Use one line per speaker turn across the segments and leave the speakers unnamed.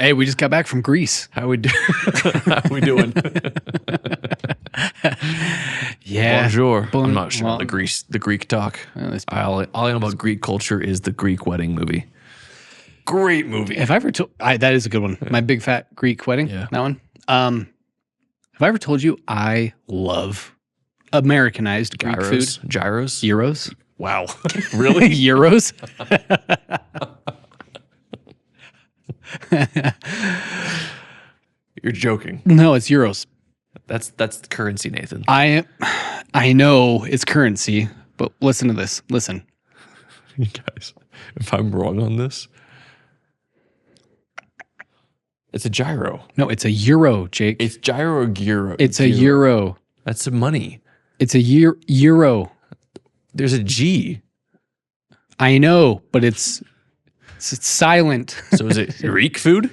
Hey, we just got back from Greece.
How we do? How we doing?
Yeah.
Bonjour. I'm not sure the Greek talk.
Well,
all I know about Greek culture is the Greek wedding movie. Great movie.
Have I ever told? That is a good one. My Big Fat Greek Wedding.
Yeah.
That one. Have I ever told you I love Americanized Greek food?
Gyros?
Euros.
Wow. Really?
Euros.
You're joking.
No, it's euros.
That's the currency, Nathan.
I know it's currency, but listen to this. Listen.
You guys, if I'm wrong on this, it's a gyro.
No, it's a euro, Jake.
It's gyro or gyro?
It's a euro.
That's some money.
It's a euro.
There's a G.
I know, but it's silent.
So is it Greek food?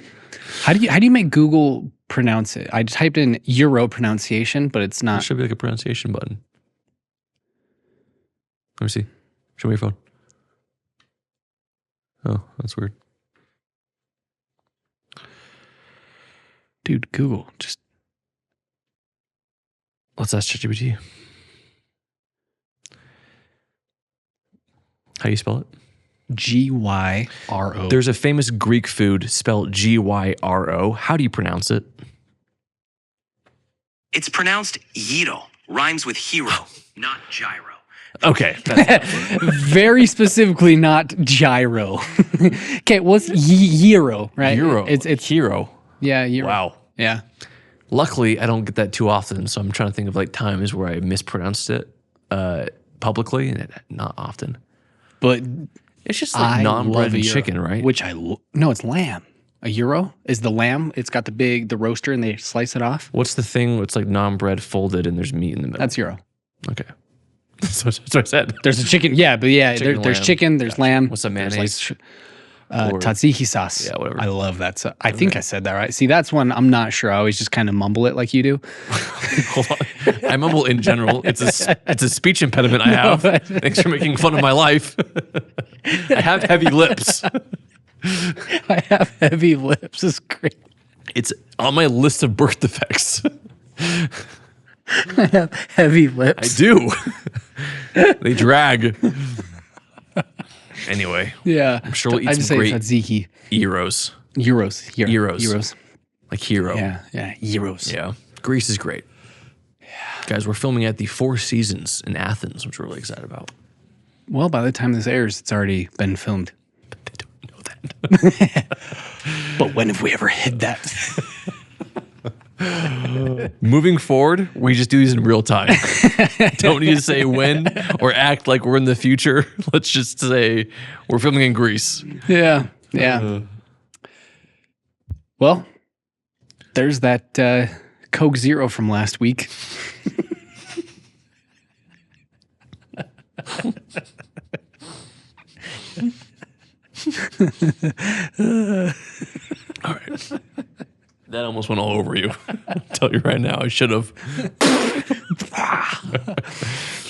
How do you make Google pronounce it? I typed in euro pronunciation, but it's
There
not.
should be like a pronunciation button. Let me see. Show me your phone. Oh, that's weird.
Dude, Google. Just
Let's ask ChatGPT. How do you spell it?
Gyro.
There's a famous Greek food spelled Gyro. How do you pronounce it?
It's pronounced gyro. Rhymes with hero, not gyro.
Okay.
Very specifically not gyro. Okay, what's euro, right?
Euro.
It's
hero.
yeah, euro.
Wow.
Yeah.
Luckily, I don't get that too often, so I'm trying to think of like times where I mispronounced it publicly, and not often.
But
It's just like
I
non-bread
love
and
a euro,
chicken, right?
Which no, it's lamb. A euro is the lamb. It's got the roaster, and they slice it off.
What's the thing? It's like non-bread folded, and there's meat in the middle.
That's euro.
Okay. That's what I said.
There's a chicken. Yeah, but yeah,
Chicken,
there's
lamb.
chicken. There's lamb.
What's the
there's
mayonnaise? Or-
tzatziki sauce.
Yeah, whatever.
I love that. So I think I said that right. See, that's one I'm not sure. I always just kind of mumble it like you do.
Hold on. I mumble in general. It's a speech impediment I have. Thanks for making fun of my life. I have heavy lips.
I have heavy lips. It's great.
It's on my list of birth defects.
I have heavy
I
lips.
do. They drag. Anyway,
Yeah.
I'm sure we'll eat
I just
some
say
great
tzatziki.
Euros.
Euros.
Euros.
Euros.
Like hero.
Yeah. Yeah. Euros.
Yeah. Greece is great. Yeah. Guys, we're filming at the Four Seasons in Athens, which we're really excited about.
Well, by the time this airs, it's already been filmed.
But they don't know that.
But when have we ever hid that?
Moving forward, we just do these in real time. Don't need to say when or act like we're in the future. Let's just say we're filming in Greece.
Yeah. Yeah. Well, there's that Coke Zero from last week.
All right. That almost went all over you. I'll tell you right now, I should have.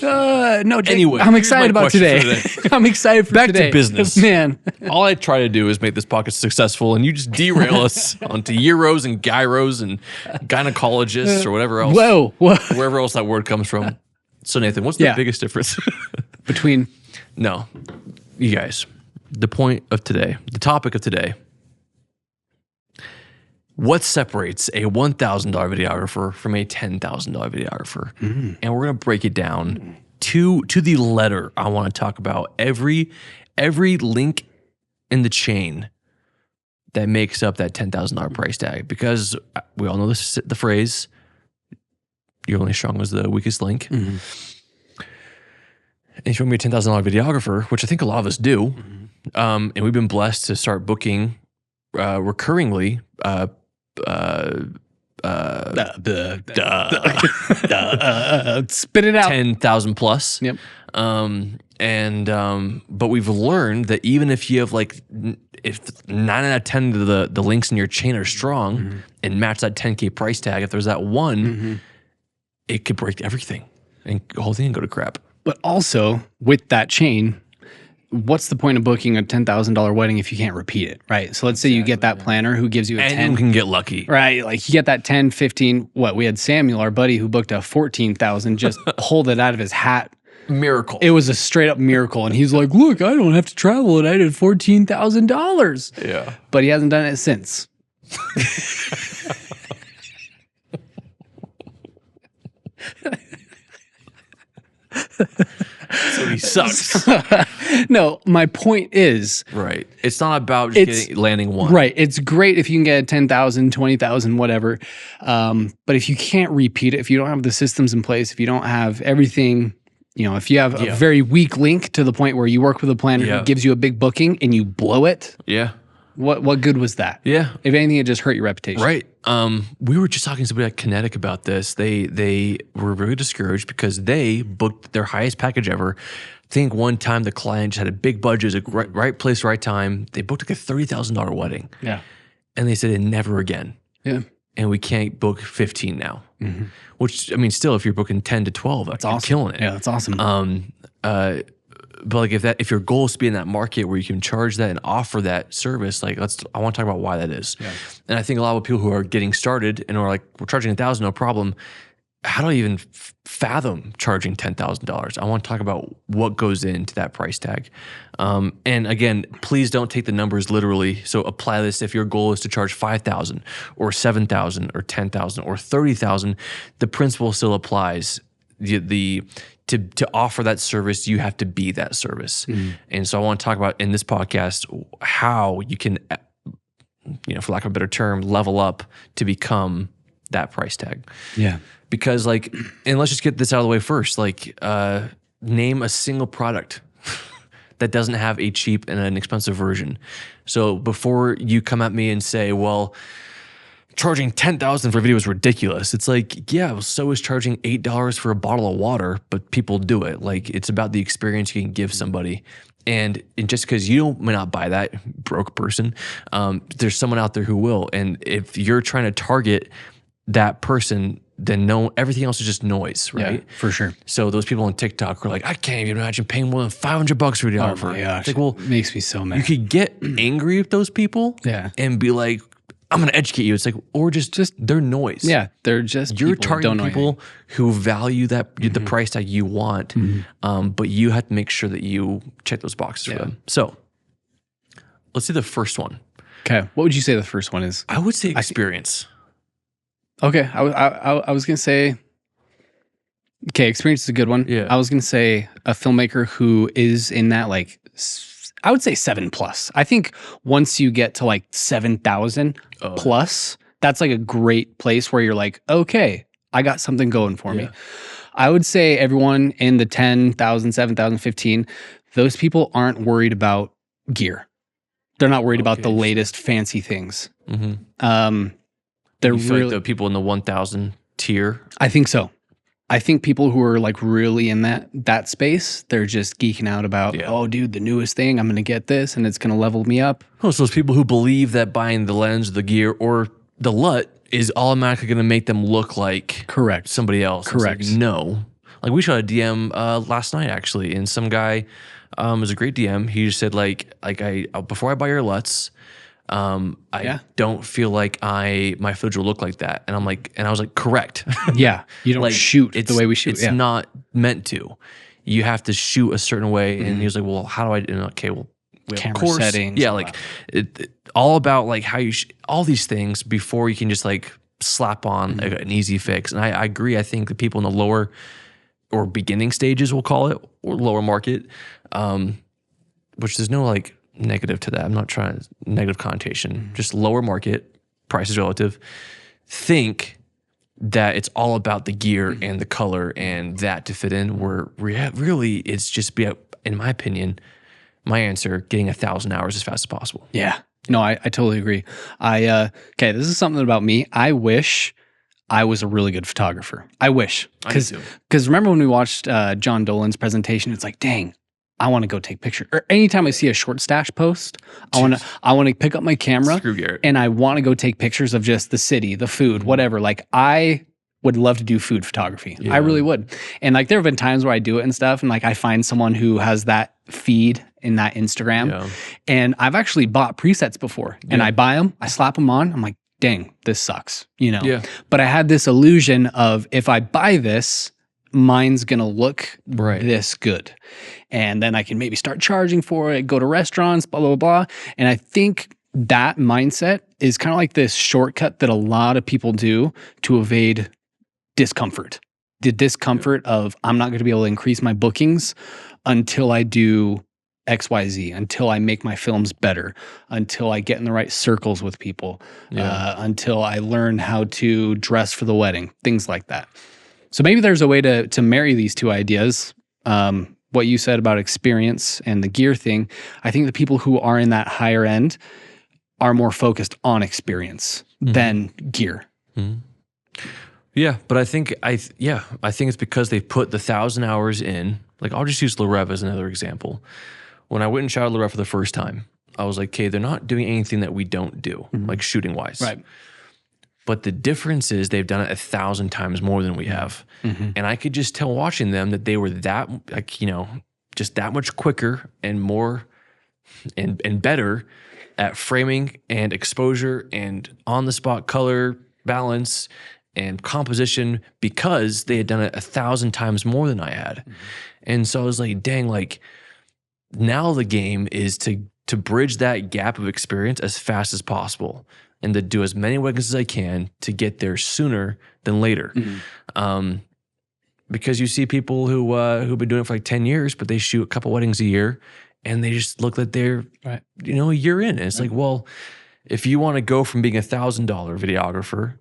No, Jake,
Anyway,
I'm
here's
excited
my
about
question
today.
for today.
I'm excited for
Back
today.
to business.
Man.
All I try to do is make this podcast successful, and you just derail us onto euros and gyros and gynecologists or whatever else.
Whoa.
Wherever else that word comes from. So, Nathan, what's the
Yeah.
biggest difference?
Between
No, you guys, the point of today, the topic of today, what separates a $1,000 videographer from a $10,000 videographer? And we're going to break it down to the letter. I want to talk about every link in the chain that makes up that $10,000 price tag, because we all know the phrase, you're only as strong as the weakest link. And if you want to be a $10,000 videographer, which I think a lot of us do, and we've been blessed to start booking recurringly,
spit it out.
10,000 plus.
Yep.
But we've learned that even if you have if 9 out of 10 of the links in your chain are strong and match that 10K price tag, if there's that one, it could break everything and the whole thing can go to crap.
But also with that chain, what's the point of booking a $10,000 wedding if you can't repeat it, right? So let's say you get that planner who gives you a
Anyone
10,
can get lucky.
right? Like you get that 10, 15, what? We had Samuel, our buddy, who booked a 14,000, just pulled it out of his hat.
Miracle.
It was a straight up miracle. And he's like, look, I don't have to travel and I did $14,000.
Yeah.
But he hasn't done it since.
So he sucks.
No, my point is,
Right. It's not about just landing one.
right, it's great if you can get 10,000, 20,000, whatever. But if you can't repeat it, if you don't have the systems in place, if you don't have everything, if you have a very weak link to the point where you work with a planner who gives you a big booking and you blow it,
Yeah.
what good was that?
Yeah.
If anything, it just hurt your reputation.
Right. We were just talking to somebody at Kinetic about this. They were really discouraged because they booked their highest package ever. I think one time the client just had a big budget, it was a right place, right time. They booked like a $30,000 wedding.
Yeah.
And they said, never again.
Yeah.
And we can't book 15 now. Which, I mean, still, if you're booking 10 to 12, that's
awesome.
killing it.
Yeah, that's awesome.
But like if your goal is to be in that market where you can charge that and offer that service, like I want to talk about why that is. Yeah. And I think a lot of people who are getting started and are like, we're charging $1,000, no problem. How do I even fathom charging $10,000? I want to talk about what goes into that price tag. And again, please don't take the numbers literally. So apply this if your goal is to charge $5,000 or $7,000 or $10,000 or $30,000. The principle still applies. To offer that service, you have to be that service. And so I want to talk about in this podcast how you can, for lack of a better term, level up to become that price tag.
Yeah.
Because and let's just get this out of the way first. Name a single product that doesn't have a cheap and an expensive version. So before you come at me and say, well, charging $10,000 for a video is ridiculous. It's like, yeah, well, so is charging $8 for a bottle of water, but people do it. Like, it's about the experience you can give somebody. And just because you may not buy that, broke person, there's someone out there who will. And if you're trying to target that person, then everything else is just noise, right?
Yeah, for sure.
So those people on TikTok are like, I can't even imagine paying more than $500 for a videographer.
Oh my gosh.
It's like, well,
it makes me so mad.
you could get angry at those people and be like, I'm going to educate you. It's like, or just they're noise.
Yeah, they're just
You're
people that
targeting
don't know
people who value that the price tag you want, but you have to make sure that you check those boxes for them. So let's do the first one.
Okay, what would you say the first one is?
I would say experience.
Okay, I was gonna say. Okay, experience is a good one.
Yeah.
I was gonna say a filmmaker who is in that I would say 7+. I think once you get to 7,000 plus, that's a great place where you're like, okay, I got something going for me. I would say everyone in the 10,000, 7,000, 15, those people aren't worried about gear. They're not worried about the latest fancy things. They're
You feel
really
like the people in the 1,000 tier.
I think so. I think people who are really in that space, they're just geeking out about, oh, dude, the newest thing, I'm going to get this and it's going to level me up.
Oh, so those people who believe that buying the lens, the gear, or the LUT is automatically going to make them look like somebody else.
Correct.
It's like, no. We shot a DM last night actually, and some guy was a great DM. He just said before I buy your LUTs, I don't feel like my footage will look like that. And I was like, correct.
Yeah. You don't shoot the way we shoot.
It's not meant to. You have to shoot a certain way. And he was like, well, how do I, okay, well, we have
camera settings.
Yeah. All about how you, all these things before you can just slap on an easy fix. And I agree. I think the people in the lower or beginning stages, we'll call it, or lower market, which there's no negative to that. I'm not trying negative connotation. Just lower market, price is relative. Think that it's all about the gear and the color and that to fit in. Where really it's just in my opinion, my answer, getting 1,000 hours as fast as possible.
Yeah. No, I totally agree. Okay, this is something about me. I wish I was a really good photographer. I wish. Because remember when we watched John Dolan's presentation, it's like, dang, I want to go take pictures. Or anytime I see a short stash post, I want to pick up my camera and I want to go take pictures of just the city, the food, whatever. I would love to do food photography. Yeah. I really would. And there have been times where I do it and stuff, and I find someone who has that feed in that Instagram.
Yeah.
And I've actually bought presets before, and I buy them, I slap them on. I'm like, dang, this sucks, you know?
Yeah.
But I had this illusion of if I buy this, mine's going to look this good. And then I can maybe start charging for it, go to restaurants, blah, blah, blah. And I think that mindset is kind of like this shortcut that a lot of people do to evade discomfort. The discomfort of I'm not going to be able to increase my bookings until I do XYZ, until I make my films better, until I get in the right circles with people, until I learn how to dress for the wedding, things like that. So maybe there's a way to marry these two ideas. What you said about experience and the gear thing, I think the people who are in that higher end are more focused on experience than gear.
Yeah, but I think it's because they've put the 1,000 hours in. Like, I'll just use Le Rêve as another example. When I went and shot Le Rêve for the first time, I was like, okay, they're not doing anything that we don't do, like shooting wise.
Right.
But the difference is they've done it 1,000 times more than we have. And I could just tell watching them that they were that, like, you know, just that much quicker and more and better at framing and exposure and on the spot color balance and composition because they had done it 1,000 times more than I had. And so I was like, dang, like now the game is to bridge that gap of experience as fast as possible and to do as many weddings as I can to get there sooner than later. Because you see people who've been doing it for like 10 years, but they shoot a couple weddings a year and they just look like they're, you know, a year in. And it's like, well, if you want to go from being $1,000 videographer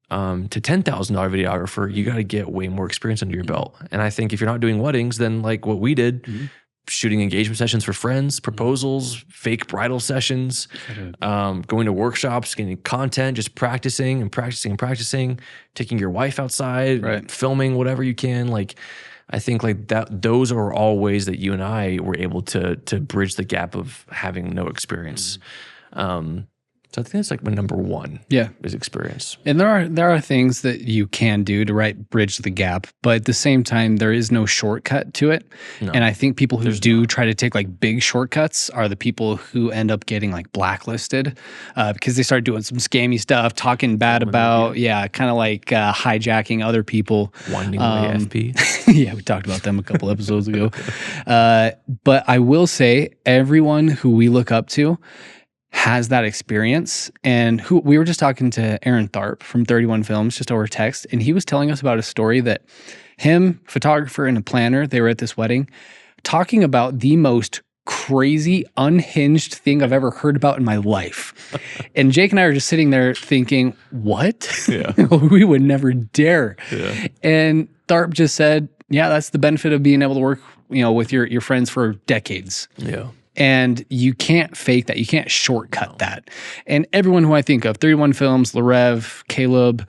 to $10,000 videographer, you got to get way more experience under your belt. And I think if you're not doing weddings, then like what we did, shooting engagement sessions for friends, proposals, fake bridal sessions, going to workshops, getting content, just practicing and practicing and practicing, taking your wife outside, filming whatever you can. Like, I think like that, those are all ways that you and I were able to bridge the gap of having no experience. So I think that's like my number one. Is experience.
And there are things that you can do to bridge the gap, but at the same time, there is no shortcut to it. And I think people who do try to take like big shortcuts are the people who end up getting like blacklisted because they start doing some scammy stuff, talking bad about, kind of like hijacking other people.
Winding away FP.
Yeah, we talked about them a couple episodes ago. But I will say everyone who we look up to has that experience. And who we were just talking to Aaron Tharp from 31 Films just over text, and he was telling us about a story that him, photographer and a planner, they were at this wedding talking about the most crazy, unhinged thing I've ever heard about in my life. And Jake and I are just sitting there thinking, what? We would never dare. And Tharp just said, yeah, that's the benefit of being able to work, you know, with your friends for decades. And you can't fake that. You can't shortcut that. And everyone who I think of, 31 Films, Le Rêve, Caleb,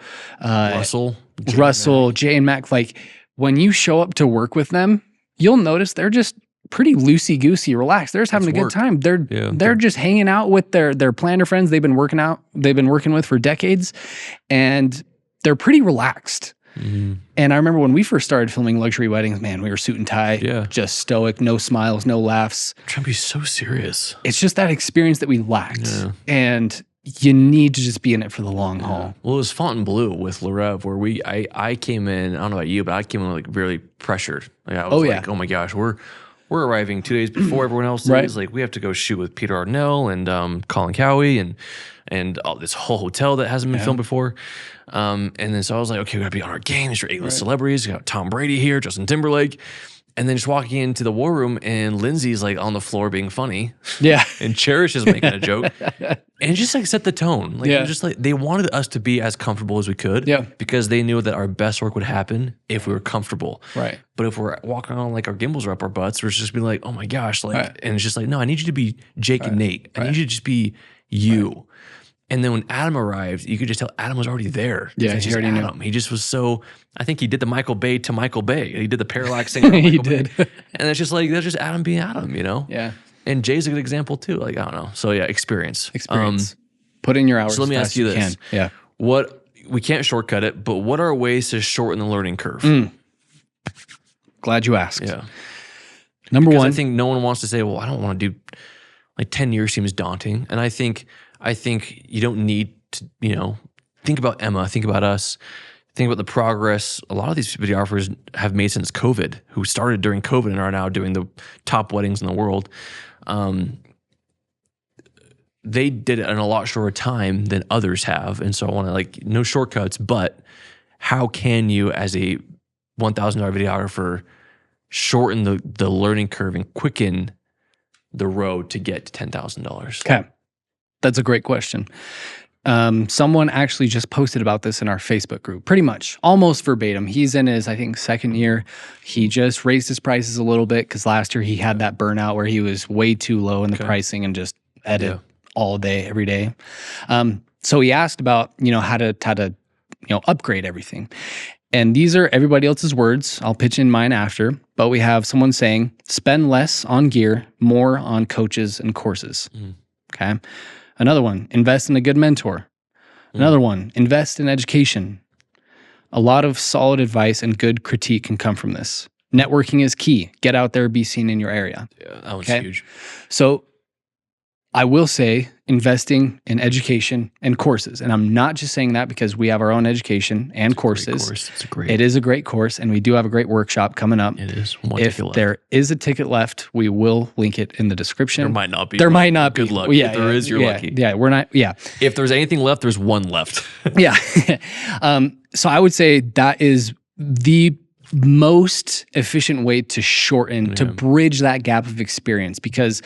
Russell, Jay and Mac, like when you show up to work with them, you'll notice they're just pretty loosey-goosey, relaxed. They're just having a good time. They're just hanging out with their planner friends they've been working with for decades, and they're pretty relaxed. And I remember when we first started filming luxury weddings, man, we were suit and tie, just stoic, no smiles, no laughs.
Trying to be so serious.
It's just that experience that we lacked. And you need to just be in it for the long haul.
Well, it was Fontainebleau with Le Rêve where I came in, I don't know about you, but I came in like really pressured. Like I was like, oh my gosh, we're arriving 2 days before everyone else is. Like we have to go shoot with Peter Arnell and Colin Cowie and this whole hotel that hasn't been filmed before. And then so I was like, okay, we gotta be on our game. These are A-list celebrities. We got Tom Brady here, Justin Timberlake. And then just walking into the war room and Lindsay's like on the floor being funny. And Cherish is making a joke. And it just like set the tone. Like just like they wanted us to be as comfortable as we could. Because they knew that our best work would happen if we were comfortable. But if we're walking on like our gimbals are up our butts, we're just be like, oh my gosh, like and it's just like, no, I need you to be Jake and Nate. I need you to just be you. And then when Adam arrived, you could just tell Adam was already there. He already knew. He just was so, I think he did the Michael Bay to Michael Bay. He did the parallax thing. He did. And it's just like, that's just Adam being Adam, you know? And Jay's a good example too. Like, I don't know. So yeah, experience.
Put in your hours.
So let me ask you this. What, we can't shortcut it, but what are ways to shorten the learning curve?
Glad you asked. Number
Because
one,
I think no one wants to say, well, I don't want to do, like 10 years seems daunting. And I think you don't need to, think about Emma, think about us, think about the progress a lot of these videographers have made since COVID, who started during COVID and are now doing the top weddings in the world. They did it in a lot shorter time than others have. And so I want to no shortcuts, but how can you as a $1,000 videographer shorten the learning curve and quicken the road to get to $10,000?
okay, that's a great question. Someone actually just posted about this in our Facebook group, pretty much almost verbatim. He's in his, I think, second year. He just raised his prices a little bit because last year he had that burnout where he was way too low in the pricing and just edit all day, every day. So he asked about, how to upgrade everything. And these are everybody else's words. I'll pitch in mine after. But we have someone saying, spend less on gear, more on coaches and courses. Okay. Another one, invest in a good mentor. Another one, invest in education. A lot of solid advice and good critique can come from this. Networking is key. Get out there, be seen in your area.
Yeah, that one's huge.
So I will say investing in education and courses. And I'm not just saying that because we have our own education and courses. It is a great course, and we do have a great workship coming up.
It is.
If there is a ticket left, we will link it in the description.
There might not be.
There might not be.
Good luck.
Well, yeah,
if there is, you're lucky.
Yeah, we're not. Yeah.
If there's anything left, there's one left.
Yeah. So I would say that is the most efficient way to shorten, to bridge that gap of experience, because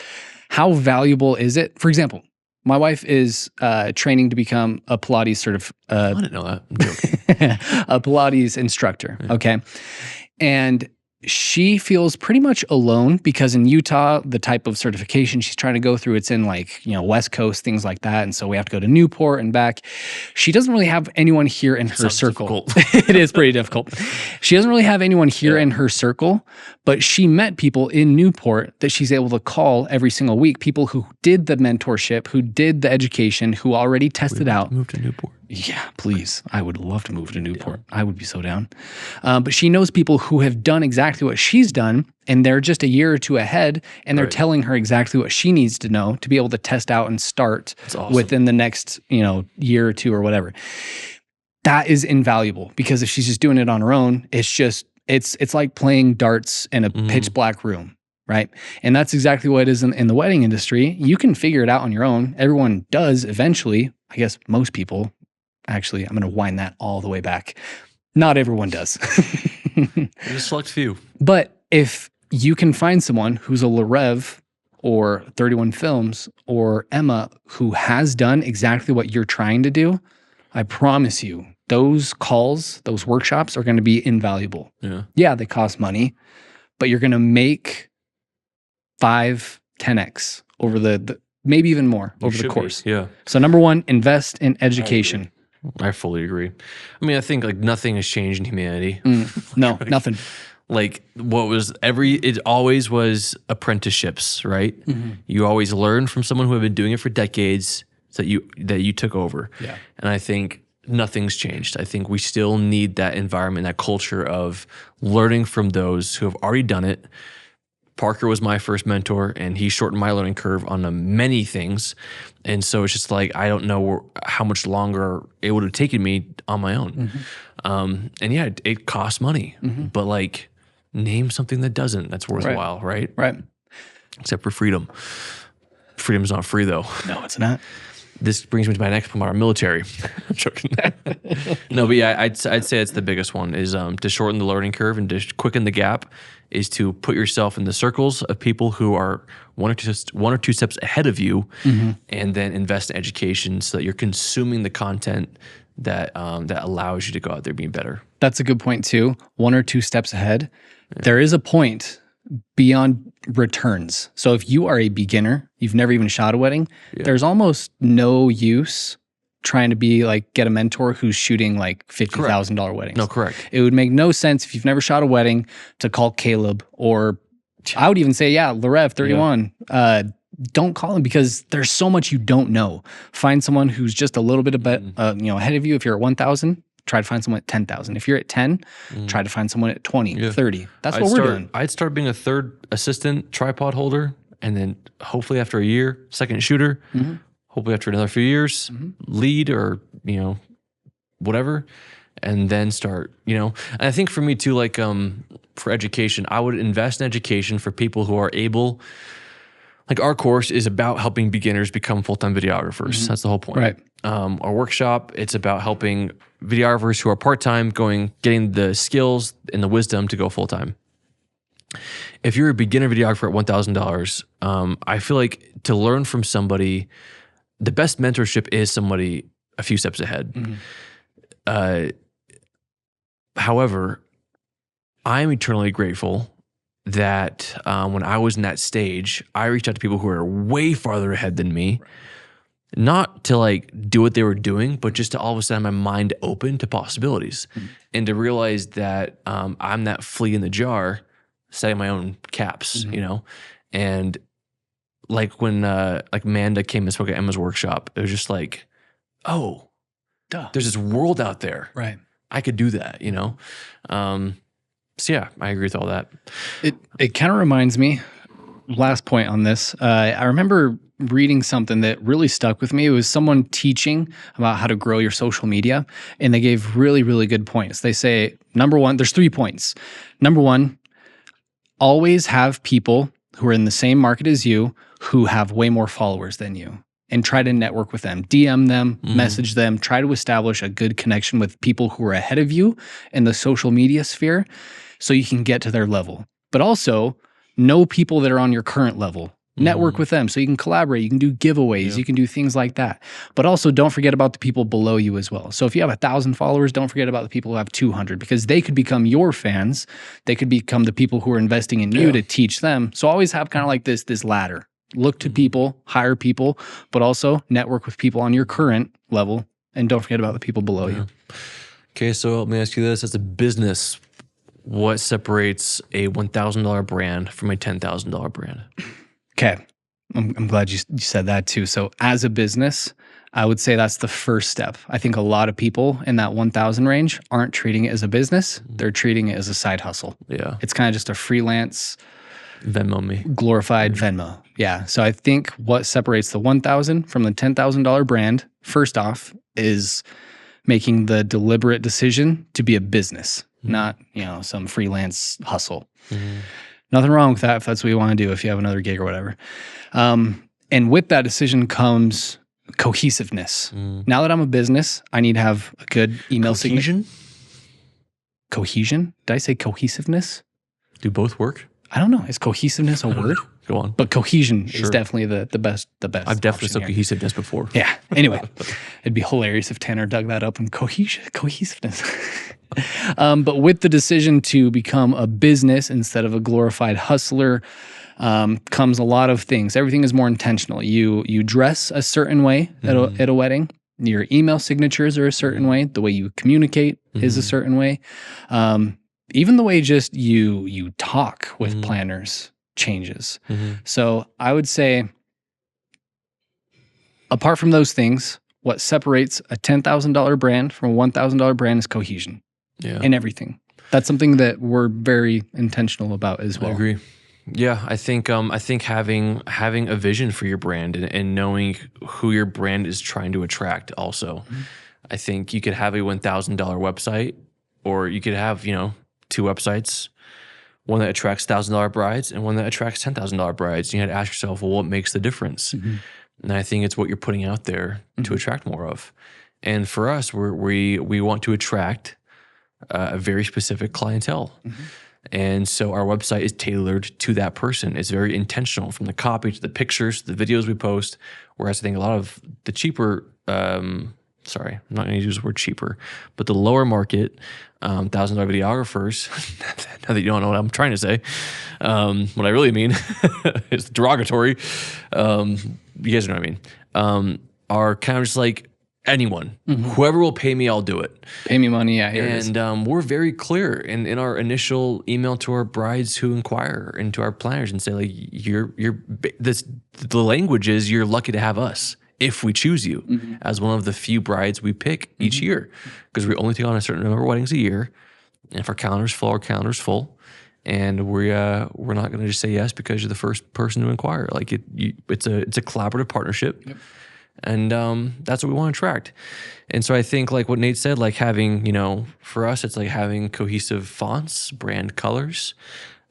how valuable is it? For example, my wife is training to become a Pilates
I didn't know that. I'm joking.
a Pilates instructor. Okay. And she feels pretty much alone because in Utah, the type of certification she's trying to go through, it's in West Coast, things like that. And so we have to go to Newport and back. She doesn't really have anyone here in her circle. It is pretty difficult. She doesn't really have anyone here in her circle, but she met people in Newport that she's able to call every single week, people who did the mentorship, who did the education, who already tested out.
Move to Newport.
Yeah, please. I would love to move to Newport. I would be so down. But she knows people who have done exactly what she's done, and they're just a year or two ahead, and they're telling her exactly what she needs to know to be able to test out and start within the next, year or two or whatever. That is invaluable, because if she's just doing it on her own, it's like playing darts in a pitch black room. Right. And that's exactly what it is in the wedding industry. You can figure it out on your own. Everyone does eventually. I guess most people. Actually, I'm going to wind that all the way back. Not everyone does.
There's a select few.
But if you can find someone who's a Larev or 31 Films or Emma who has done exactly what you're trying to do, I promise you, those calls, those workshops are going to be invaluable. Yeah, they cost money, but you're going to make 5, 10x over the maybe even more over the course.
Yeah.
So number one, invest in education.
I fully agree. I mean, I think nothing has changed in humanity.
No, nothing.
It always was apprenticeships, right? You always learn from someone who had been doing it for decades that you took over. Yeah. And I think nothing's changed. I think we still need that environment, that culture of learning from those who have already done it. Parker was my first mentor, and he shortened my learning curve on many things. And so it's just I don't know how much longer it would have taken me on my own. And yeah, it costs money, but name something that doesn't, that's worthwhile, right?
Right.
Except for freedom. Freedom's not free though.
No, it's not.
This brings me to my next point, our military. I'm joking. No, but yeah, I'd say it's the biggest one is to shorten the learning curve and to quicken the gap is to put yourself in the circles of people who are one or two steps ahead of you, and then invest in education so that you're consuming the content that that allows you to go out there being better. That's
a good point too. 1 or 2 steps ahead. Yeah. There is a point beyond returns. So if you are a beginner, you've never even shot a wedding, there's almost no use trying to be get a mentor who's shooting $50,000 weddings.
No, correct.
It would make no sense if you've never shot a wedding to call Caleb, or I would even say, Larev 31. Don't call him, because there's so much you don't know. Find someone who's just a little bit ahead of you. If you're at 1,000, try to find someone at 10,000. If you're at 10, try to find someone at 20, 30. That's what we're doing.
I'd start being a third assistant tripod holder, and then hopefully after a year, second shooter. Hopefully after another few years, lead or, whatever, and then start, And I think for me too, like for education, I would invest in education for people who are able. Like our course is about helping beginners become full-time videographers. That's the whole point.
Right.
Our workshop, it's about helping videographers who are part-time getting the skills and the wisdom to go full-time. If you're a beginner videographer at $1,000, I feel like to learn from somebody, the best mentorship is somebody a few steps ahead. However, I'm eternally grateful that when I was in that stage, I reached out to people who are way farther ahead than me, not to like do what they were doing, but just to all of a sudden have my mind open to possibilities and to realize that I'm that flea in the jar setting my own caps, and like when like Amanda came and spoke at Emma's workshop, it was just like, oh, there's this world out there.
Right.
I could do that, So yeah, I agree with all that.
It kind of reminds me, last point on this, I remember reading something that really stuck with me. It was someone teaching about how to grow your social media, and they gave really, really good points. They say, number one, there's 3 points. Number one, always have people who are in the same market as you who have way more followers than you, and try to network with them, DM them, message them, try to establish a good connection with people who are ahead of you in the social media sphere so you can get to their level. But also know people that are on your current level. Network with them so you can collaborate, you can do giveaways, you can do things like that. But also don't forget about the people below you as well. So if you have 1,000 followers, don't forget about the people who have 200, because they could become your fans. They could become the people who are investing in you to teach them. So always have kind of like this ladder. Look to people, hire people, but also network with people on your current level, and don't forget about the people below you.
Okay, so let me ask you this. As a business, what separates a $1,000 brand from a $10,000 brand?
Okay, I'm glad you said that too. So as a business, I would say that's the first step. I think a lot of people in that 1,000 range aren't treating it as a business. They're treating it as a side hustle.
Yeah.
It's kind of just a freelance
Venmo me.
glorified Venmo. Yeah. So I think what separates the 1,000 from the $10,000 brand, first off, is making the deliberate decision to be a business, not, some freelance hustle. Nothing wrong with that if that's what you want to do, if you have another gig or whatever. And with that decision comes cohesiveness. Now that I'm a business, I need to have a good email signature. Cohesion? Did I say cohesiveness?
Do both work?
I don't know. Is cohesiveness a word?
Go on.
But cohesion is definitely the best.
I've definitely said cohesiveness before.
Yeah. Anyway, it'd be hilarious if Tanner dug that up and cohesiveness. But with the decision to become a business instead of a glorified hustler comes a lot of things. Everything is more intentional. You dress a certain way at a wedding. Your email signatures are a certain way. The way you communicate is a certain way. Even the way just you talk with planners changes. So I would say, apart from those things, what separates a $10,000 brand from a $1,000 brand is cohesion in everything. That's something that we're very intentional about as well.
I agree. Yeah, I think having a vision for your brand and knowing who your brand is trying to attract also. I think you could have a $1,000 website, or you could have, 2 websites, one that attracts $1,000 brides and one that attracts $10,000 brides. You had to ask yourself, well, what makes the difference? And I think it's what you're putting out there to attract more of. And for us, we want to attract a very specific clientele. And so our website is tailored to that person. It's very intentional, from the copy to the pictures, the videos we post. Whereas I think a lot of the cheaper, sorry, I'm not going to use the word cheaper, but the lower market $1,000 videographers, now that you don't know what I'm trying to say, what I really mean is derogatory. You guys know what I mean. Are kind of just like, anyone, whoever will pay me, I'll do it.
Pay me money, yeah, here it is.
And we're very clear in our initial email to our brides who inquire and to our planners and say, like, the language is, you're lucky to have us. if we choose you as one of the few brides we pick each year, because we only take on a certain number of weddings a year. And if our calendar's full, our calendar's full. And we're not going to just say yes because you're the first person to inquire. Like it's a collaborative partnership. Yep. And that's what we want to attract. And so I think like what Nate said, like having, for us, it's like having cohesive fonts, brand colors,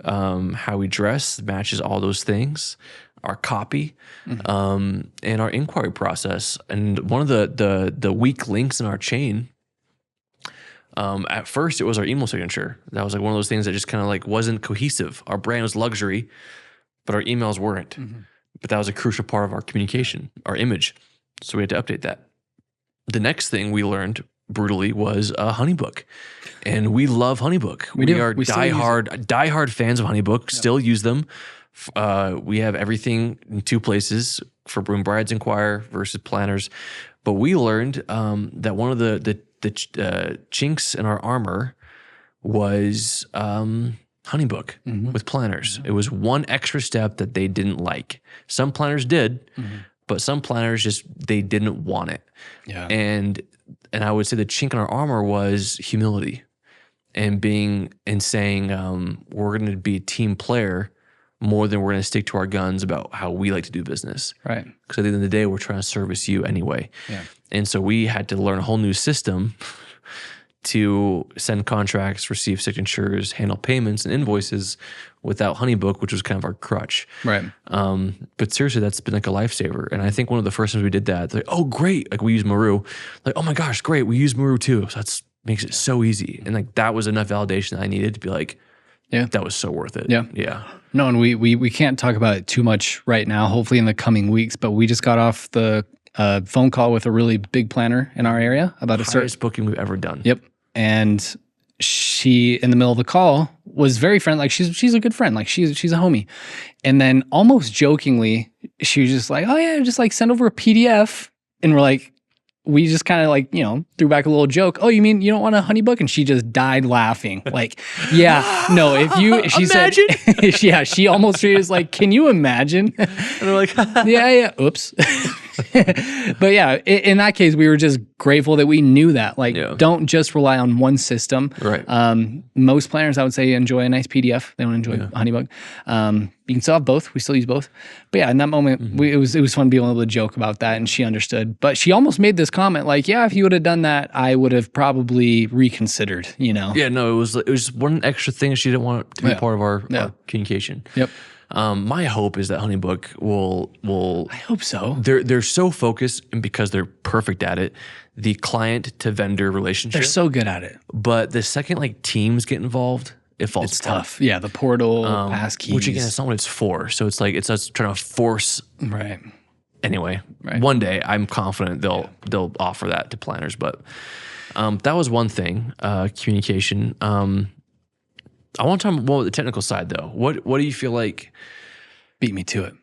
how we dress matches all those things, our copy, and our inquiry process. And one of the weak links in our chain, at first it was our email signature. That was like one of those things that just kind of like wasn't cohesive. Our brand was luxury, but our emails weren't. But that was a crucial part of our communication, our image. So we had to update that. The next thing we learned brutally was HoneyBook. And we love HoneyBook. We are diehard fans of HoneyBook, still use them. We have everything in two places for Broom Brides Inquire versus planners. But we learned that one of the chinks in our armor was HoneyBook with planners. It was one extra step that they didn't like. Some planners did, but some planners they didn't want it. Yeah. And I would say the chink in our armor was humility and saying we're going to be a team player more than we're going to stick to our guns about how we like to do business. Right. Because at the end of the day, we're trying to service you anyway. Yeah. And so we had to learn a whole new system to send contracts, receive signatures, handle payments and invoices without HoneyBook, which was kind of our crutch. Right. But seriously, that's been like a lifesaver. And I think one of the first times we did that, like, oh, great. Like we use Maru. Like, oh my gosh, great. We use Maru too. So that makes it so easy. And like that was enough validation that I needed to be like, yeah, that was so worth it. Yeah. Yeah.
No, and we can't talk about it too much right now, hopefully in the coming weeks, but we just got off the phone call with a really big planner in our area about a certain
booking we've ever done.
Yep. And she, in the middle of the call, was very friendly. Like she's a good friend. Like she's a homie. And then almost jokingly, she was just like, oh yeah, just like send over a PDF. And we're like, we just kind of like, threw back a little joke. Oh, you mean you don't want a HoneyBook? And she just died laughing. Like, yeah, no, she
imagine?
Said, yeah, she almost treated us like, can you imagine? And we're like, yeah, oops. But yeah, in that case, we were just grateful that we knew that. Like, don't just rely on one system. Right. Most planners, I would say, enjoy a nice PDF. They don't enjoy HoneyBook. You can still have both. We still use both. But yeah, in that moment, it was fun to be able to joke about that, and she understood. But she almost made this comment like, yeah, if you would have done that, I would have probably reconsidered, Yeah,
no, it was one extra thing she didn't want to be part of our communication. Yep. My hope is that HoneyBook will.
I hope so.
They're so focused, and because they're perfect at it, the client to vendor relationship.
They're so good at it.
But the second like teams get involved, it falls
apart.
Tough.
Yeah, the portal, passkeys.
Which again, it's not what it's for. So it's like it's us trying to force.
Right.
Anyway, one day I'm confident they'll offer that to planners. But that was one thing, communication. I want to talk more about the technical side though. What do you feel like?
Beat me to it.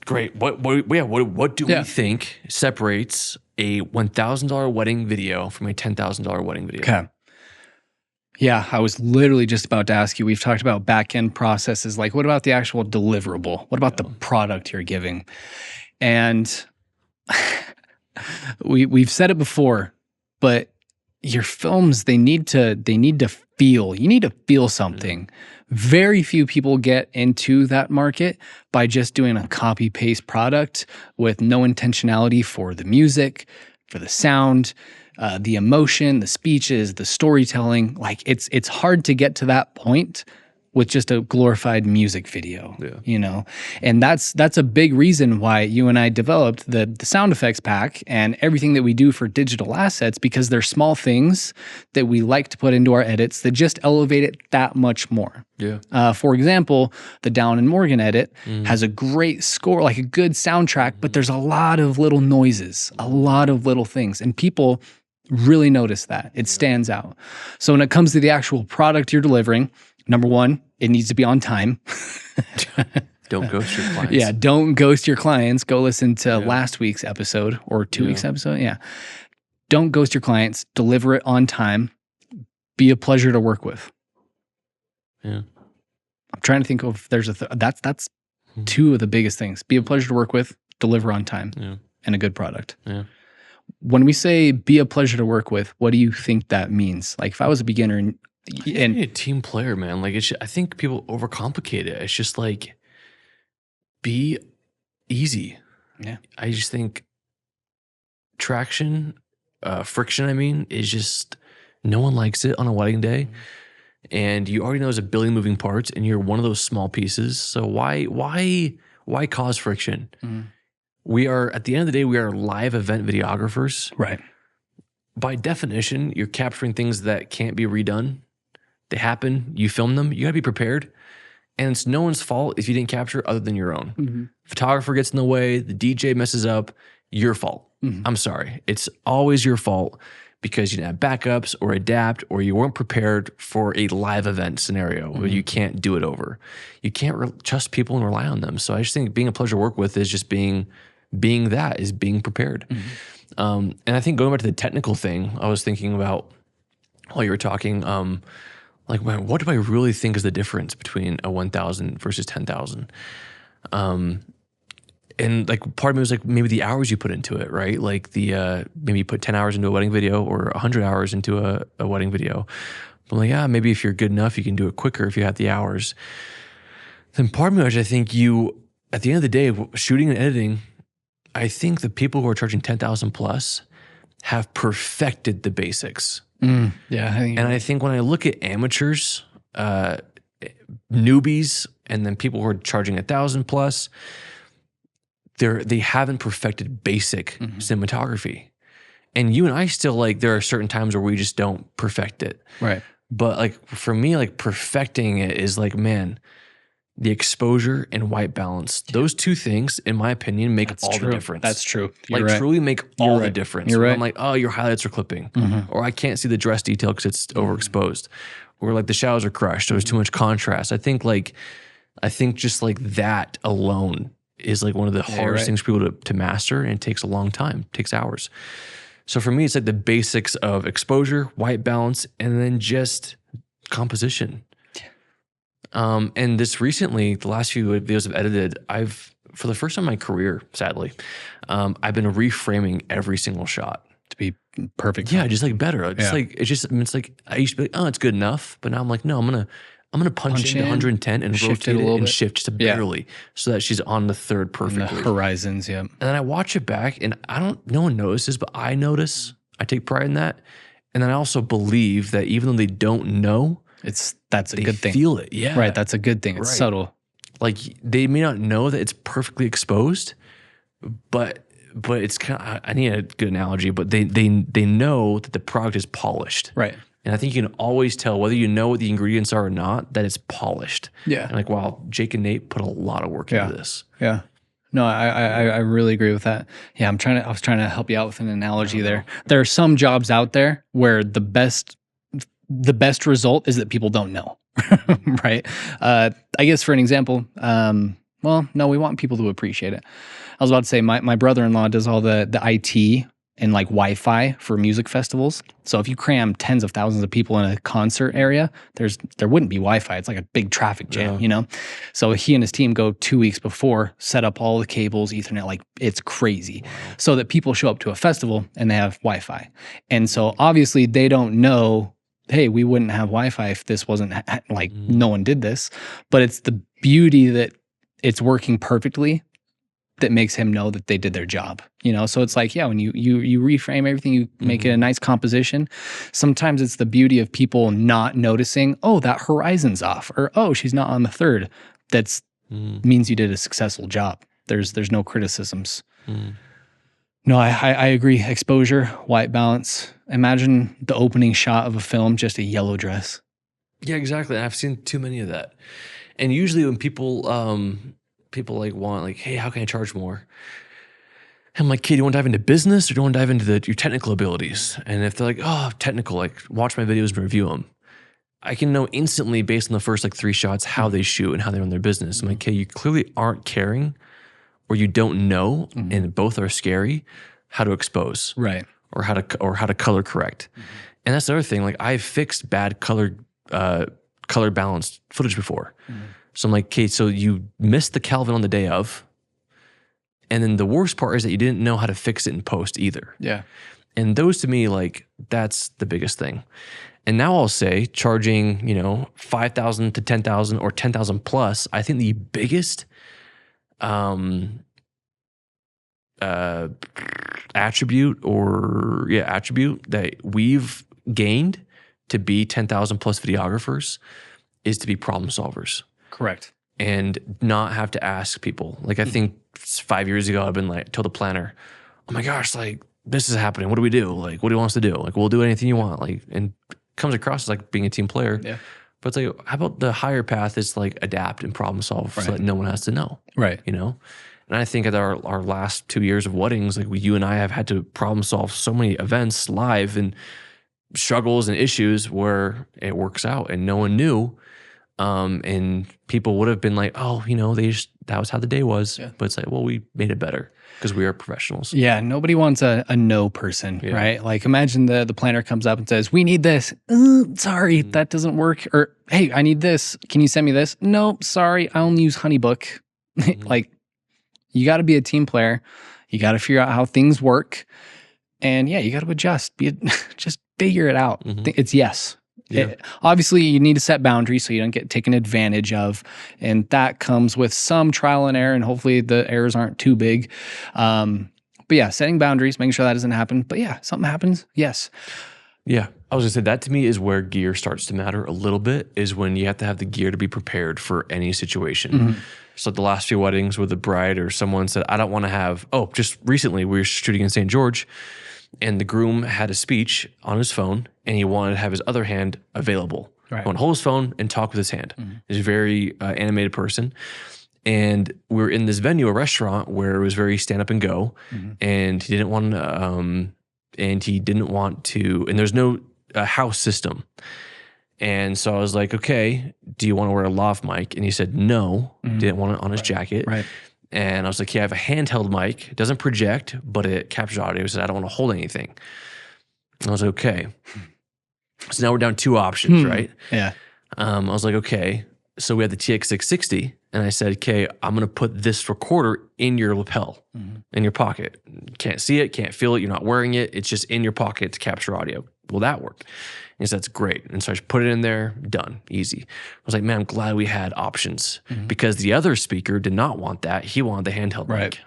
Great. What do we think separates a $1,000 wedding video from a $10,000 wedding video?
Okay. Yeah, I was literally just about to ask you. We've talked about back-end processes. Like, what about the actual deliverable? What about the product you're giving? And we've said it before, but your films, they need to feel. You need to feel something. Very few people get into that market by just doing a copy-paste product with no intentionality for the music, for the sound, the emotion, the speeches, the storytelling. Like it's hard to get to that point with just a glorified music video, and that's a big reason why you and I developed the sound effects pack and everything that we do for digital assets, because they're small things that we like to put into our edits that just elevate it that much more. Yeah. For example, the Down and Morgan edit has a great score, like a good soundtrack, but there's a lot of little noises, a lot of little things, and people really notice that. It stands out. So when it comes to the actual product you're delivering, number one, it needs to be on time.
Don't ghost your clients.
Yeah, don't ghost your clients. Go listen to last week's episode or 2 weeks episode. Yeah. Don't ghost your clients. Deliver it on time. Be a pleasure to work with.
Yeah.
I'm trying to think of if there's that's two of the biggest things. Be a pleasure to work with. Deliver on time.
Yeah.
and a good product.
Yeah.
When we say be a pleasure to work with, what do you think that means? Like if I was a beginner and
a team player, man, like I think people overcomplicate it. It's just like be easy.
Yeah.
I just think friction, I mean, is just no one likes it on a wedding day. And you already know there's a billion moving parts and you're one of those small pieces. So why cause friction? We are, at the end of the day, we are live event videographers.
Right.
By definition, you're capturing things that can't be redone. They happen, you film them, you gotta be prepared. And it's no one's fault if you didn't capture other than your own. Photographer gets in the way, the DJ messes up, your fault. I'm sorry. It's always your fault because you didn't have backups or adapt or you weren't prepared for a live event scenario where you can't do it over. You can't trust people and rely on them. So I just think being a pleasure to work with is just being prepared. And I think going back to the technical thing, I was thinking about while you were talking, like, man, what do I really think is the difference between a 1,000 versus 10,000? And like part of me was like maybe the hours you put into it, right? Like the maybe you put 10 hours into a wedding video or 100 hours into a wedding video. I'm like, yeah, maybe if you're good enough, you can do it quicker if you have the hours. Then part of me was, I think you, at the end of the day, shooting and editing, I think the people who are charging 10,000 plus have perfected the basics.
Yeah.
I think when I look at amateurs, newbies, and then people who are charging 1,000 plus, they haven't perfected basic cinematography. And you and I still, like, there are certain times where we just don't perfect it.
Right.
But like for me, like perfecting it is like, man, the exposure and white balance, those two things, in my opinion, make all the difference.
That's true.
Like
You're right.
truly make all the difference.
You're right.
I'm like, oh, your highlights are clipping, or I can't see the dress detail because it's overexposed, or like the shadows are crushed. There's too much contrast. I think just like that alone is like one of the hardest things for people to master, and it takes a long time. It takes hours. So for me, it's like the basics of exposure, white balance, and then just composition. And this recently, the last few videos I've edited, for the first time in my career, sadly, I've been reframing every single shot
to be perfect.
Yeah, just like better. It's like I used to be like, oh, it's good enough, but now I'm like, no, I'm gonna punch into 110 and
shift
rotate
it a little
and
bit.
shift just barely so that she's on the third perfectly.
The horizons, yeah.
And then I watch it back, and no one notices, but I notice. I take pride in that. And then I also believe that even though they don't know,
that's a good thing.
Feel it, yeah.
Right, that's a good thing. It's subtle.
Like they may not know that it's perfectly exposed, but it's kind of, I need a good analogy, but they know that the product is polished.
Right.
And I think you can always tell whether you know what the ingredients are or not, that it's polished.
Yeah.
And like, wow, Jake and Nate put a lot of work into this.
Yeah. No, I really agree with that. Yeah, I was trying to help you out with an analogy there. There are some jobs out there where the best result is that people don't know. Right? I guess for an example, well, no, we want people to appreciate it. I was about to say my brother-in-law does all the IT and like Wi-Fi for music festivals. So if you cram tens of thousands of people in a concert area, there wouldn't be Wi-Fi. It's like a big traffic jam, you know? So he and his team go 2 weeks before, set up all the cables, Ethernet, like it's crazy. So that people show up to a festival and they have Wi-Fi. And so obviously they don't know, hey, we wouldn't have Wi-Fi if this wasn't like no one did this. But it's the beauty that it's working perfectly that makes him know that they did their job, you know? So it's like, yeah, when you reframe everything, you make it a nice composition. Sometimes it's the beauty of people not noticing, oh, that horizon's off, or, oh, she's not on the third. That's means you did a successful job. There's no criticisms. No, I agree. Exposure, white balance. Imagine the opening shot of a film, just a yellow dress.
Yeah, exactly. I've seen too many of that. And usually when people like want like, hey, how can I charge more? I'm like, kid, do you want to dive into business or do you want to dive into your technical abilities? And if they're like, oh, technical, like watch my videos and review them. I can know instantly based on the first like 3 shots how they shoot and how they run their business. I'm like, okay, you clearly aren't caring, or you don't know, and both are scary, how to expose,
right,
or how to color correct. And that's the other thing. Like I've fixed bad color balanced footage before. So I'm like, okay, so you missed the Calvin on the day of, And then the worst part is that you didn't know how to fix it in post either.
Yeah.
And those to me, like, that's the biggest thing. And now I'll say charging, you know, 5,000 to 10,000 or 10,000 plus, I think the biggest attribute that we've gained to be 10,000 plus videographers is to be problem solvers.
Correct.
And not have to ask people. Like, I think 5 years ago, I've been like, told the planner, oh my gosh, like, this is happening. What do we do? Like, what do you want us to do? Like, we'll do anything you want. Like, and comes across as like being a team player.
Yeah.
But it's like, how about the higher path is like adapt and problem solve so that no one has to know.
Right.
You know? And I think at our last 2 years of weddings, like you and I have had to problem solve so many events live and struggles and issues where it works out and no one knew. And people would have been like, oh, you know, that was how the day was. Yeah. But it's like, well, we made it better because we are professionals.
Yeah. Nobody wants a no person, right? Like imagine the planner comes up and says, we need this. Sorry, that doesn't work. Or, hey, I need this. Can you send me this? No, sorry. I only use Honeybook. Like you got to be a team player. You got to figure out how things work. And yeah, you got to adjust. Just figure it out. It's yes. Yeah. Obviously, you need to set boundaries so you don't get taken advantage of. And that comes with some trial and error, and hopefully the errors aren't too big. But yeah, setting boundaries, making sure that doesn't happen. But yeah, something happens, yes.
Yeah, I was gonna say that to me is where gear starts to matter a little bit, is when you have to have the gear to be prepared for any situation. So the last few weddings with the bride or someone said, I don't want to have, just recently we were shooting in St. George, and the groom had a speech on his phone and he wanted to have his other hand available. Right. He wanted to hold his phone and talk with his hand. He's a very animated person. And we were in this venue, a restaurant, where it was very stand up and go. And he didn't want to, and there's no house system. And so I was like, okay, do you want to wear a lav mic? And he said, no, didn't want it on his jacket. Right. And I was like, yeah, I have a handheld mic. It doesn't project, but it captures audio. He said, I don't want to hold anything. And I was like, okay. So now we're down two options, right? Yeah. I was like, okay. So we had the TX660, and I said, okay, I'm going to put this recorder in your lapel, in your pocket. Can't see it, can't feel it, you're not wearing it. It's just in your pocket to capture audio. Will that work? And he said, that's great. And so I just put it in there, done, easy. I was like, man, I'm glad we had options because the other speaker did not want that. He wanted the handheld mic.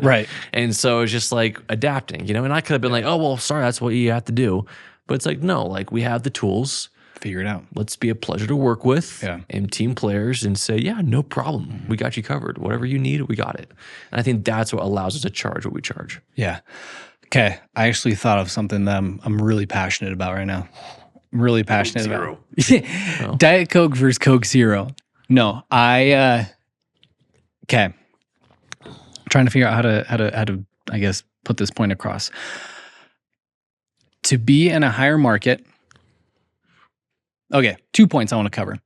Right. And so it's just like adapting, you know, and I could have been like, oh, well, sorry, that's what you have to do. But it's like, no, like we have the tools.
Figure it out.
Let's be a pleasure to work with and team players and say, yeah, no problem. We got you covered. Whatever you need, we got it. And I think that's what allows us to charge what we charge.
Yeah. Okay. I actually thought of something that I'm really passionate about right now. I'm really passionate about. Oh. Diet Coke versus Coke Zero. No, okay. I'm trying to figure out how to I guess put this point across. To be in a higher market. Okay, 2 points I want to cover.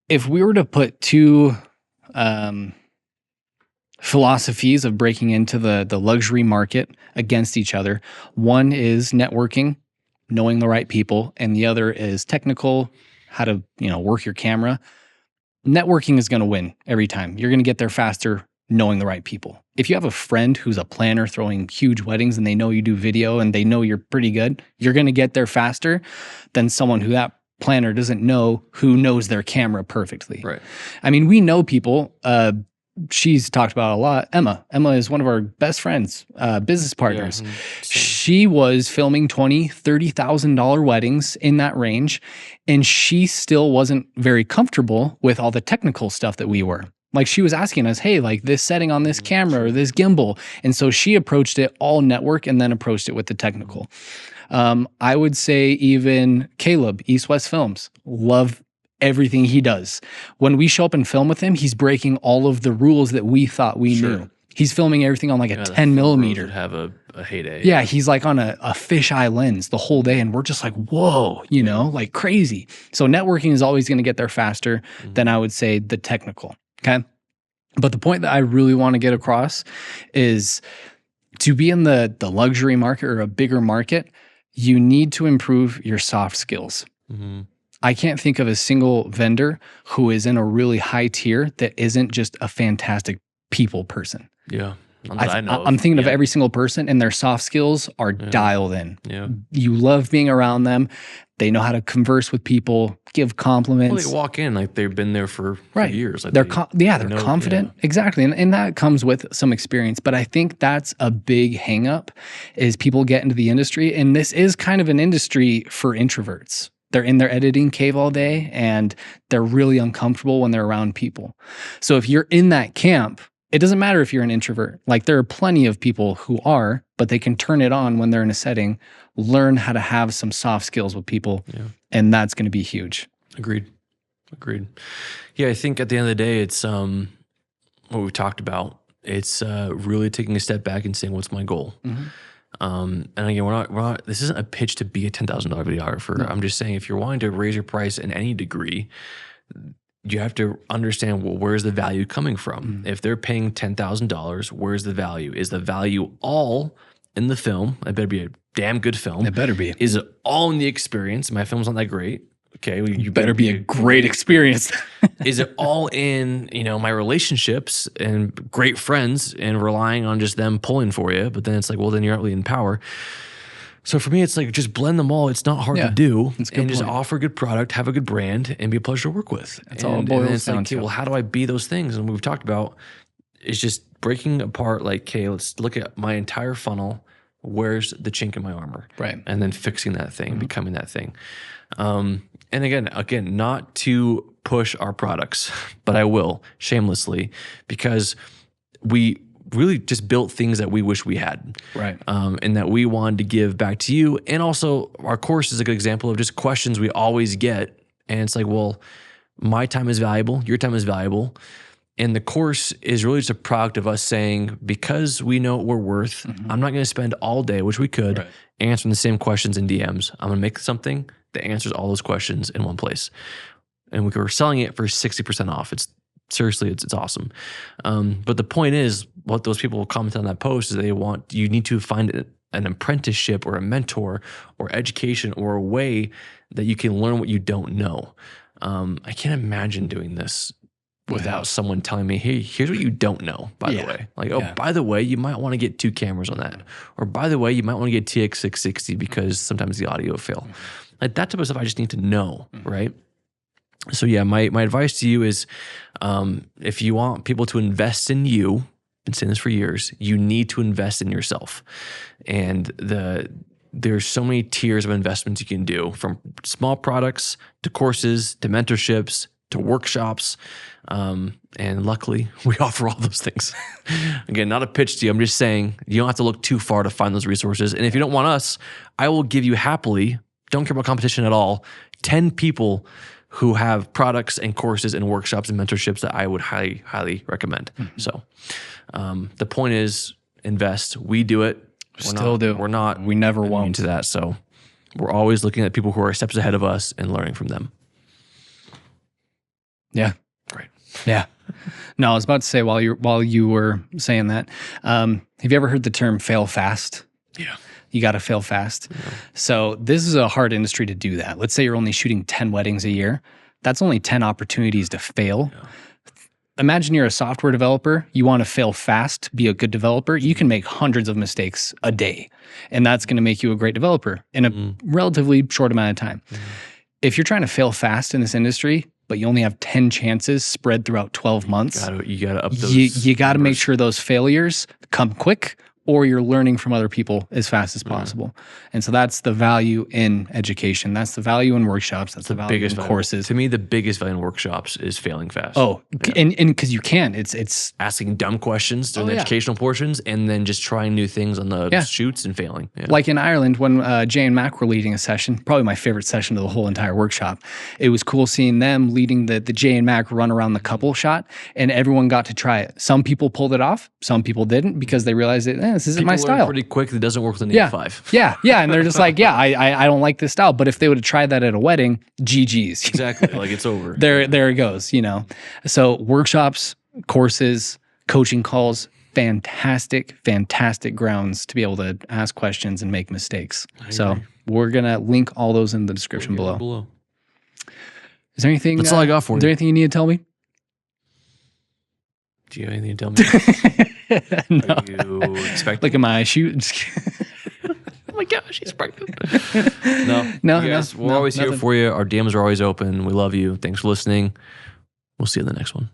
If we were to put two philosophies of breaking into the luxury market against each other, one is networking, knowing the right people, and the other is technical, how to work your camera. Networking is going to win every time. You're going to get there faster knowing the right people. If you have a friend who's a planner throwing huge weddings and they know you do video and they know you're pretty good, you're going to get there faster than someone who that planner doesn't know who knows their camera perfectly. Right. I mean, we know people. She's talked about a lot. Emma is one of our best friends, business partners. Yeah, she was filming $20,000, $30,000 weddings in that range, and she still wasn't very comfortable with all the technical stuff that we were. Like she was asking us, hey, like this setting on this camera or this gimbal. And so she approached it all network and then approached it with the technical. I would say even Caleb, East West Films, love everything he does. When we show up and film with him, he's breaking all of the rules that we thought we knew. He's filming everything on like a 10 millimeter.
Have a heyday.
Yeah, he's like on a fisheye lens the whole day, and we're just like, whoa, like crazy. So networking is always going to get there faster than I would say the technical. Okay. But the point that I really want to get across is to be in the luxury market or a bigger market, you need to improve your soft skills. I can't think of a single vendor who is in a really high tier that isn't just a fantastic people person.
Yeah. Not that I know
I'm
of.
thinking of
Yeah.
every single person, and their soft skills are dialed in.
Yeah.
You love being around them. They know how to converse with people, give
Well,
compliments.
they walk in like they've been there for years. Like
They're
they
they're
know-
confident. Exactly. And that comes with some experience. But I think that's a big hang up is people get into the industry. And this is kind of an industry for introverts. They're in their editing cave all day and they're really uncomfortable when they're around people. So if you're in that camp, it doesn't matter if you're an introvert. Like there are plenty of people who are, but they can turn it on when they're in a setting, learn how to have some soft skills with people.
Yeah.
And that's going to be huge.
Agreed. Yeah, I think at the end of the day, it's what we talked about. It's really taking a step back and saying, "What's my goal?" And again, we're not. This isn't a pitch to be a $10,000 videographer. No. I'm just saying, if you're wanting to raise your price in any degree, you have to understand, well, where's the value coming from? If they're paying $10,000, where's the value? Is the value all in the film? It better be a damn good film.
It better be.
Is it all in the experience? My film's not that great. Okay, well, you
better be a great experience.
Is it all in, my relationships and great friends and relying on just them pulling for you? But then it's like, well, then you're not really in power. So for me, it's like just blend them all. It's not hard to do, and just offer a good product, have a good brand, and be a pleasure to work with.
That's all it boils down to.
Okay, well, how do I be those things? And we've talked about is just breaking apart. Like, okay, let's look at my entire funnel. Where's the chink in my armor?
Right.
And then fixing that thing, becoming that thing. And again, not to push our products, but I will shamelessly, because we really just built things that we wish we had.
Right.
And that we wanted to give back to you. And also our course is a good example of just questions we always get. And it's like, well, my time is valuable. Your time is valuable. And the course is really just a product of us saying, because we know what we're worth, I'm not going to spend all day, which we could, answering the same questions in DMs. I'm going to make something that answers all those questions in one place. And we were selling it for 60% off. It's seriously, it's awesome. But the point is, what those people will comment on that post is you need to find an apprenticeship or a mentor or education or a way that you can learn what you don't know. I can't imagine doing this without someone telling me, hey, here's what you don't know, by the way. Like, by the way, you might want to get 2 cameras on that. Or by the way, you might want to get TX660 because sometimes the audio will fail. Like that type of stuff I just need to know, right? So yeah, my advice to you is if you want people to invest in you, I've been saying this for years, you need to invest in yourself. And there's so many tiers of investments you can do, from small products to courses to mentorships to workshops. And luckily we offer all those things. Again, not a pitch to you. I'm just saying you don't have to look too far to find those resources. And if you don't want us, I will give you happily, don't care about competition at all, 10 people who have products and courses and workshops and mentorships that I would highly, highly recommend. So the point is, invest. We do it. We never won't to that. So we're always looking at people who are steps ahead of us and learning from them.
Yeah.
Great.
Yeah. No, I was about to say while you were saying that, have you ever heard the term fail fast?
Yeah.
You got to fail fast. Yeah. So this is a hard industry to do that. Let's say you're only shooting 10 weddings a year. That's only 10 opportunities to fail. Yeah. Imagine you're a software developer. You want to fail fast, be a good developer. You can make hundreds of mistakes a day, and that's going to make you a great developer in a relatively short amount of time. If you're trying to fail fast in this industry, but you only have 10 chances spread throughout 12 months,
you gotta up those.
You got to make sure those failures come quick, or you're learning from other people as fast as possible. And so that's the value in education. That's the value in workshops. That's the value in courses.
To me, the biggest value in workshops is failing fast.
Oh, and because you can. It's
asking dumb questions during the educational portions, and then just trying new things on the shoots and failing. Yeah.
Like in Ireland, when Jay and Mac were leading a session, probably my favorite session of the whole entire workshop. It was cool seeing them leading the Jay and Mac run around the couple shot, and everyone got to try it. Some people pulled it off. Some people didn't, because they realized that this isn't my style.
Pretty quick, it doesn't work with an 8-5.
Yeah, and they're just like, I don't like this style. But if they would have tried that at a wedding, GG's.
Exactly, like it's over.
There it goes. So workshops, courses, coaching calls, fantastic grounds to be able to ask questions and make mistakes. So we're gonna link all those in the description below. Is there anything?
That's all I got for you.
Is there anything you need to tell me?
Do you have anything to tell me?
No.
Are you expecting?
Look at my shoes.
Oh my gosh, she's pregnant. No,
No,
you guys,
no,
we're
no,
always here
nothing.
for you. Our DMs are always open. We love you. Thanks for listening. We'll see you in the next one.